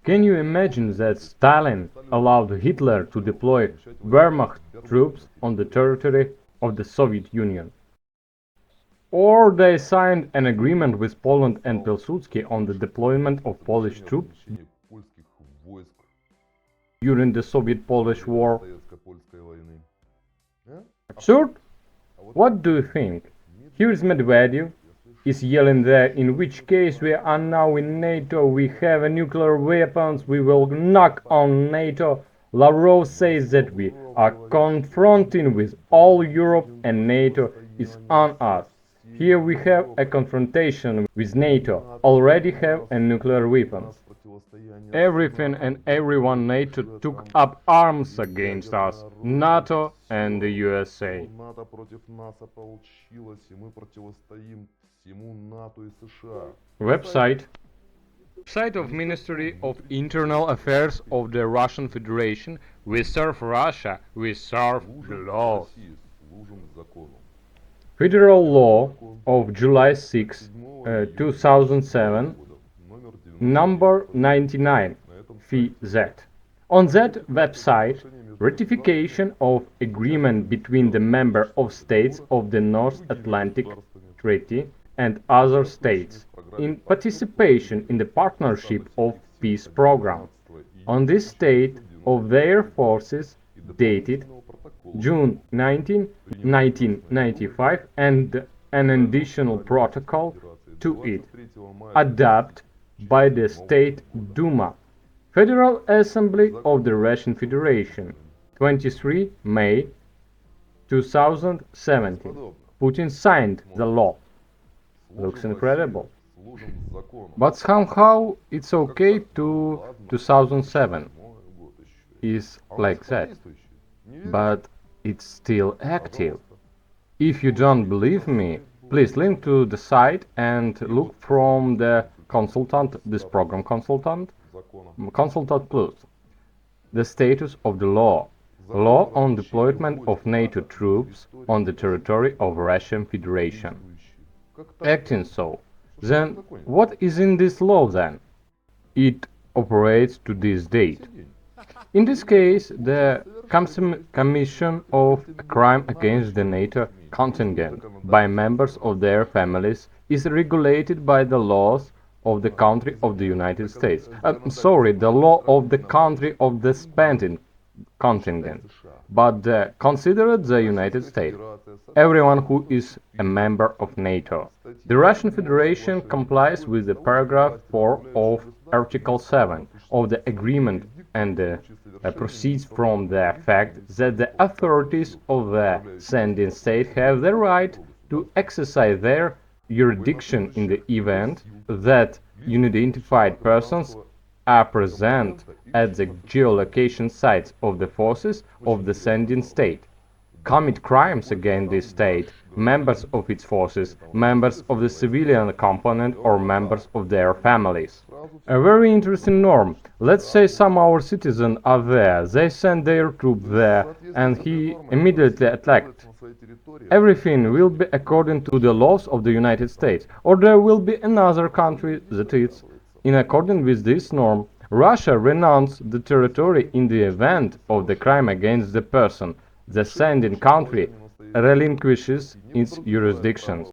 Can you imagine that Stalin allowed Hitler to deploy Wehrmacht troops on the territory of the Soviet Union? Or they signed an agreement with Poland and Pilsudski on the deployment of Polish troops during the Soviet-Polish War? Absurd? What do you think? Here's Medvedev is yelling there, in which case we are now in NATO, we have nuclear weapons, we will knock on NATO. Lavrov says that we are confronting with all Europe and NATO is on us. Here we have a confrontation with NATO, already have a nuclear weapons. Everything and everyone NATO took up arms against us, NATO and the USA. Website of Ministry of Internal Affairs of the Russian Federation. We serve Russia, we serve the laws. Federal Law of July 6, 2007, number 99, FZ. On that website, ratification of agreement between the member of states of the North Atlantic Treaty and other states in participation in the Partnership of Peace Program on this state of their forces dated June 19, 1995 and an additional protocol to it, adopted by the State Duma, Federal Assembly of the Russian Federation, 23 May 2017. Putin signed the law. Looks incredible. But somehow it's okay to 2007. Is like that. But it's still active. If you don't believe me, please link to the site and look from the consultant, this program consultant plus, the status of the law on deployment of NATO troops on the territory of Russian Federation. Acting so, then what is in this law then? It operates to this date. In this case, the commission of a crime against the NATO contingent by members of their families is regulated by the laws of the country of the United States. The law of the country of the spending contingent, but considered the United States. Everyone who is a member of NATO. The Russian Federation complies with the paragraph 4 of Article 7 of the agreement and proceeds from the fact that the authorities of the sending state have the right to exercise their jurisdiction in the event that unidentified persons are present at the geolocation sites of the forces of the sending state, commit crimes against this state, members of its forces, members of the civilian component or members of their families. A very interesting norm. Let's say some our citizens are there, they send their troop there, and he immediately attacked. Everything will be according to the laws of the United States, or there will be another country that is, in accordance with this norm, Russia renounced the territory in the event of the crime against the person. The sending country relinquishes its jurisdictions.